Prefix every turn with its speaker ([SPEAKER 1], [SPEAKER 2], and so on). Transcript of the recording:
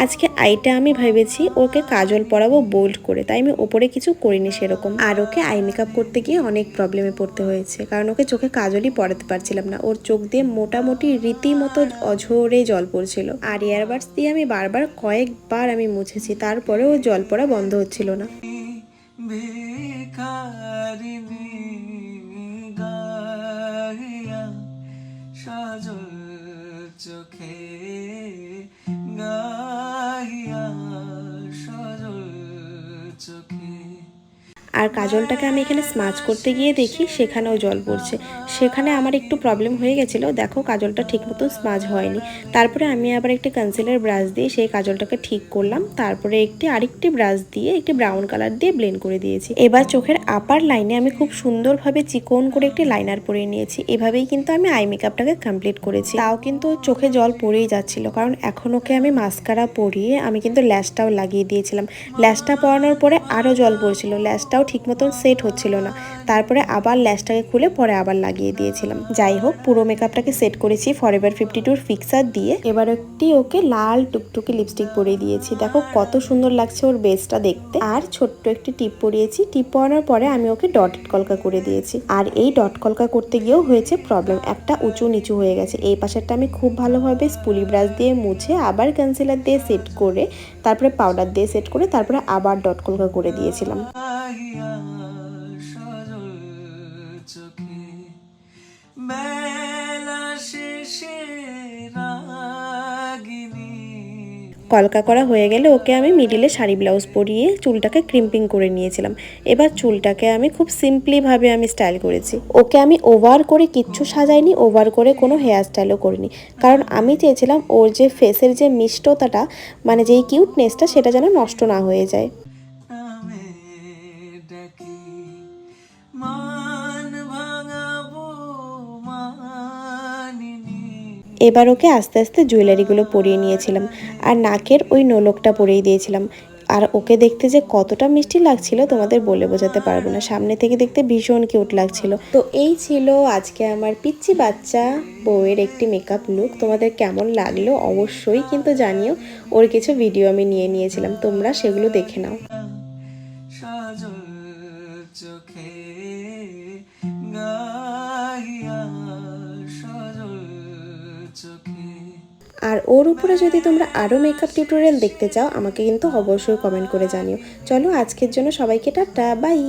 [SPEAKER 1] আজকে আইটা আমি ভেবেছি ওকে কাজল পরাবো বোল্ড করে, তাই আমি ওপরে কিছু করিনি সেরকম। আর ওকে আই মেকআপ করতে গিয়ে অনেক প্রবলেমে পড়তে হয়েছে, কারণ ওকে চোখে কাজলই পরাতে পারছিলাম না। ওর চোখ দিয়ে মোটামুটি রীতিমতো অঝরে জল পড়ছিল। আর ইয়ারবাডস দিয়ে আমি বারবার কয়েকবার আমি মুছেছি, তারপরেও জল পড়া বন্ধ হচ্ছিল না। চোখে গাহিয়া সজল চোখে। আর কাজলটাকে আমি এখানে স্মাচ করতে গিয়ে দেখি সেখানেও জল পড়ছে। সেখানে আমার একটু প্রবলেম হয়ে গেছিলো, দেখো কাজলটা ঠিক মতো স্মাচ হয়নি। তারপরে আমি আবার একটি কনসিলার ব্রাশ দিয়ে সেই কাজলটাকে ঠিক করলাম। তারপরে আরেকটি ব্রাশ দিয়ে একটি ব্রাউন কালার দিয়ে ব্লেন্ড করে দিয়েছি। এবার চোখের আপার লাইনে আমি খুব সুন্দরভাবে চিকন করে একটি লাইনার পরিয়ে নিয়েছি। এভাবেই কিন্তু আমি আই মেকআপটাকে কমপ্লিট করেছি। তাও কিন্তু চোখে জল পড়েই যাচ্ছিল, কারণ এখন ওকে আমি মাস্কারা পরিয়ে আমি কিন্তু ল্যাশটাও লাগিয়ে দিয়েছিলাম। ল্যাশটা পরানোর পরে আরও জল পড়ছিল, ল্যাশটাও ঠিক মতন সেট হচ্ছিল না। তারপরে আবার ল্যাশটাকে খুলে পরে আবার লাগিয়ে দিয়েছিলাম। যাই হোক, পুরো মেকআপটাকে সেট করেছি ফরএভার 52 ফিক্সার দিয়ে। এবার একটি ওকে লাল টুকটুকি লিপস্টিক পরিয়ে দিয়েছি। দেখো কত সুন্দর লাগছে ওর বেসটা দেখতে। আর ছোট্ট একটি টিপ পরিয়েছি। টিপ পরানোর পরে আমি ওকে ডটেড কলকা করে দিয়েছি। আর এই ডট কলকা করতে গিয়েও হয়েছে প্রবলেম, একটা উঁচু নিচু হয়ে গেছে। এই পাশেরটা আমি খুব ভালোভাবে স্পুলি ব্রাশ দিয়ে মুছে আবার কনসিলার দিয়ে সেট করে, তারপরে পাউডার দিয়ে সেট করে, তারপরে আবার ডট কলকা করে দিয়েছিলাম। কলকা করা হয়ে গেলে ওকে আমি মিডিলে শাড়ি ব্লাউজ পরিয়ে চুলটাকে ক্রিম্পিং করে নিয়েছিলাম। এবার চুলটাকে আমি খুব সিম্পলিভাবে আমি স্টাইল করেছি। ওকে আমি ওভার করে কিচ্ছু সাজাইনি, ওভার করে কোনো হেয়ার স্টাইলও করিনি, কারণ আমি চেয়েছিলাম ওর যে ফেসের যে মিষ্টতাটা, মানে যেই কিউটনেসটা, সেটা যেন নষ্ট না হয়ে যায়। এবার ওকে আস্তে আস্তে জুয়েলারিগুলো পরিয়ে নিয়েছিলাম, আর নাকের ওই নোলকটা পরিয়ে দিয়েছিলাম। আর ওকে দেখতে যে কতটা মিষ্টি লাগছিল তোমাদের বলে বোঝাতে পারবো না। সামনে থেকে দেখতে ভীষণ কিউট লাগছিল। তো এই ছিল আজকে আমার পিচ্চি বাচ্চা বউয়ের একটি মেকআপ লুক। তোমাদের কেমন লাগলো অবশ্যই কিন্তু জানিও। ওর কিছু ভিডিও আমি নিয়ে নিয়েছিলাম, তোমরা সেগুলো দেখে নাও। আর ওর উপরে যদি তোমরা আরও মেকআপ টিউটোরিয়াল দেখতে চাও, আমাকে কিন্তু অবশ্যই কমেন্ট করে জানিও। চলো আজকের জন্য সবাইকে টাটা, বাই।